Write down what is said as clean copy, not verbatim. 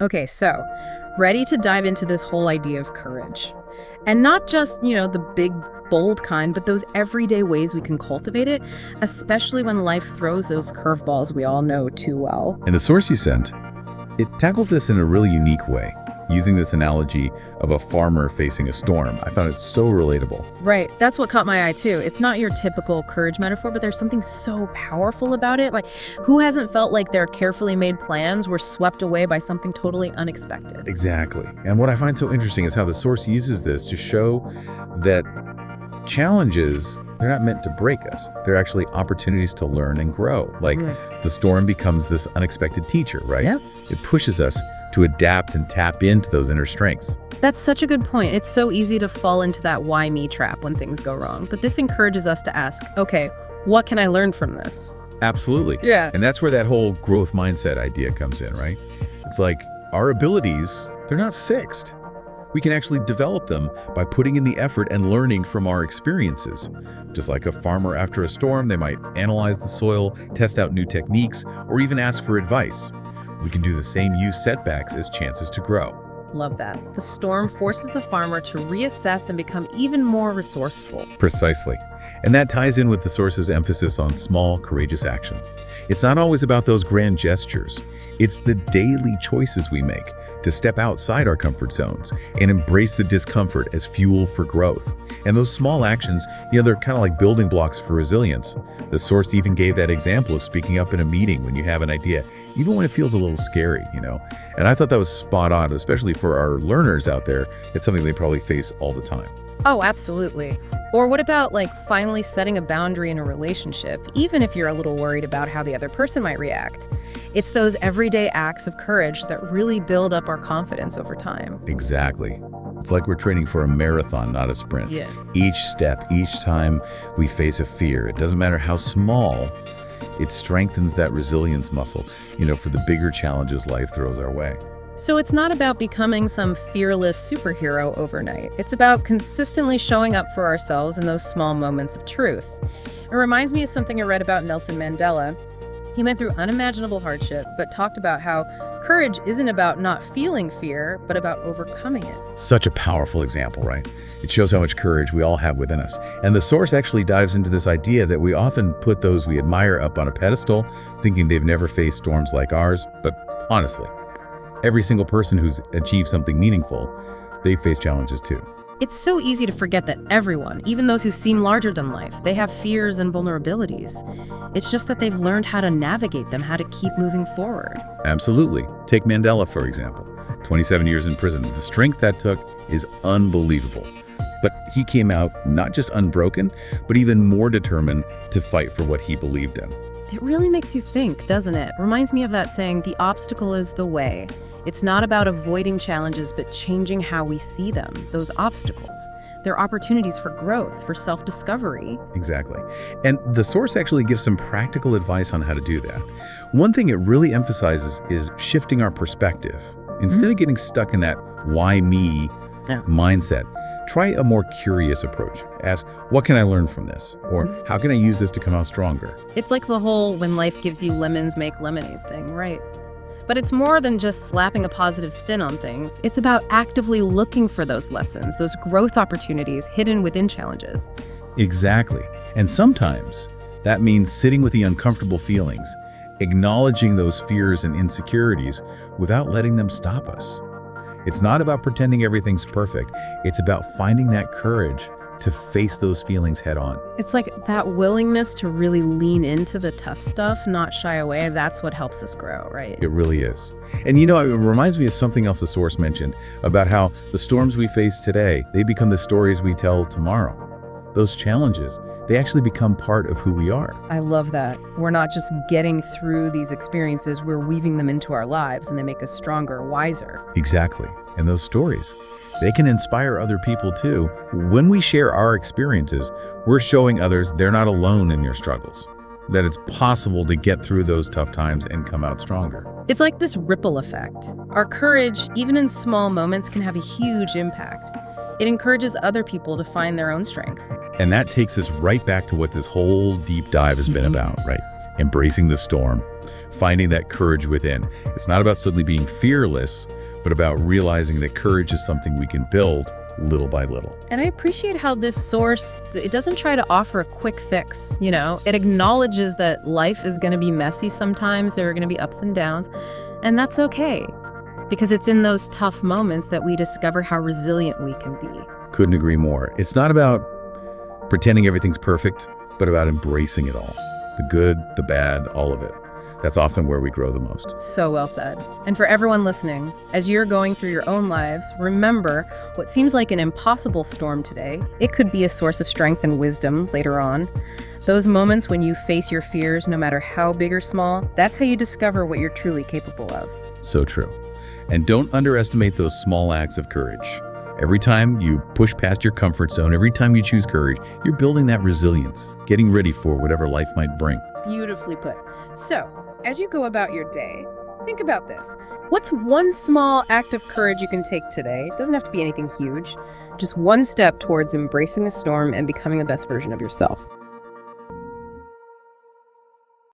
Okay, so ready to dive into this whole idea of courage. And not just, the big, bold kind, but those everyday ways we can cultivate it, especially when life throws those curveballs we all know too well. And the source you sent, it tackles this in a really unique way, using this analogy of a farmer facing a storm. I found it so relatable. Right, that's what caught my eye too. It's not your typical courage metaphor, but there's something so powerful about it. Like, who hasn't felt like their carefully made plans were swept away by something totally unexpected? Exactly. And what I find so interesting is how the source uses this to show that challenges, they're not meant to break us. They're actually opportunities to learn and grow. Like the storm becomes this unexpected teacher, right? Yep. It pushes us to adapt and tap into those inner strengths. That's such a good point. It's so easy to fall into that why me trap when things go wrong. But this encourages us to ask, okay, what can I learn from this? Absolutely. Yeah. And that's where that whole growth mindset idea comes in, right? It's like our abilities, they're not fixed. We can actually develop them by putting in the effort and learning from our experiences. Just like a farmer after a storm, they might analyze the soil, test out new techniques, or even ask for advice. We can do the same, use setbacks as chances to grow. Love that. The storm forces the farmer to reassess and become even more resourceful. Precisely. And that ties in with the source's emphasis on small, courageous actions. It's not always about those grand gestures. It's the daily choices we make to step outside our comfort zones and embrace the discomfort as fuel for growth. And those small actions, they're kind of like building blocks for resilience. The source even gave that example of speaking up in a meeting when you have an idea, even when it feels a little scary, And I thought that was spot on, especially for our learners out there. It's something they probably face all the time. Oh, absolutely. Or what about finally setting a boundary in a relationship, even if you're a little worried about how the other person might react? It's those everyday acts of courage that really build up our confidence over time. Exactly. It's like we're training for a marathon, not a sprint. Yeah. Each step, each time we face a fear, it doesn't matter how small, it strengthens that resilience muscle, for the bigger challenges life throws our way. So it's not about becoming some fearless superhero overnight. It's about consistently showing up for ourselves in those small moments of truth. It reminds me of something I read about Nelson Mandela. He went through unimaginable hardship, but talked about how courage isn't about not feeling fear, but about overcoming it. Such a powerful example, right? It shows how much courage we all have within us. And the source actually dives into this idea that we often put those we admire up on a pedestal, thinking they've never faced storms like ours. But honestly, every single person who's achieved something meaningful, they face challenges too. It's so easy to forget that everyone, even those who seem larger than life, they have fears and vulnerabilities. It's just that they've learned how to navigate them, how to keep moving forward. Absolutely. Take Mandela, for example. 27 years in prison. The strength that took is unbelievable. But he came out not just unbroken, but even more determined to fight for what he believed in. It really makes you think, doesn't it? Reminds me of that saying, the obstacle is the way. It's not about avoiding challenges, but changing how we see them, those obstacles. They're opportunities for growth, for self-discovery. Exactly. And the source actually gives some practical advice on how to do that. One thing it really emphasizes is shifting our perspective. Instead of getting stuck in that why me mindset, try a more curious approach. Ask, what can I learn from this? Or how can I use this to come out stronger? It's like the whole when life gives you lemons, make lemonade thing, right? But it's more than just slapping a positive spin on things. It's about actively looking for those lessons, those growth opportunities hidden within challenges. Exactly. And sometimes that means sitting with the uncomfortable feelings, acknowledging those fears and insecurities without letting them stop us. It's not about pretending everything's perfect. It's about finding that courage to face those feelings head on. It's like that willingness to really lean into the tough stuff, not shy away. That's what helps us grow, right? It really is. And it reminds me of something else the source mentioned about how the storms we face today, they become the stories we tell tomorrow. Those challenges, they actually become part of who we are. I love that. We're not just getting through these experiences, we're weaving them into our lives, and they make us stronger, wiser. Exactly. And those stories, they can inspire other people too. When we share our experiences, we're showing others they're not alone in their struggles, that it's possible to get through those tough times and come out stronger. It's like this ripple effect. Our courage, even in small moments, can have a huge impact. It encourages other people to find their own strength. And that takes us right back to what this whole deep dive has been about, right? Embracing the storm, finding that courage within. It's not about suddenly being fearless, but about realizing that courage is something we can build little by little. And I appreciate how this source, it doesn't try to offer a quick fix, It acknowledges that life is going to be messy sometimes, there are going to be ups and downs, and that's okay. Because it's in those tough moments that we discover how resilient we can be. Couldn't agree more. It's not about pretending everything's perfect, but about embracing it all. The good, the bad, all of it. That's often where we grow the most. So well said. And for everyone listening, as you're going through your own lives, remember what seems like an impossible storm today. It could be a source of strength and wisdom later on. Those moments when you face your fears, no matter how big or small, that's how you discover what you're truly capable of. So true. And don't underestimate those small acts of courage. Every time you push past your comfort zone, every time you choose courage, you're building that resilience, getting ready for whatever life might bring. Beautifully put. So, as you go about your day, think about this. What's one small act of courage you can take today? It doesn't have to be anything huge. Just one step towards embracing the storm and becoming the best version of yourself.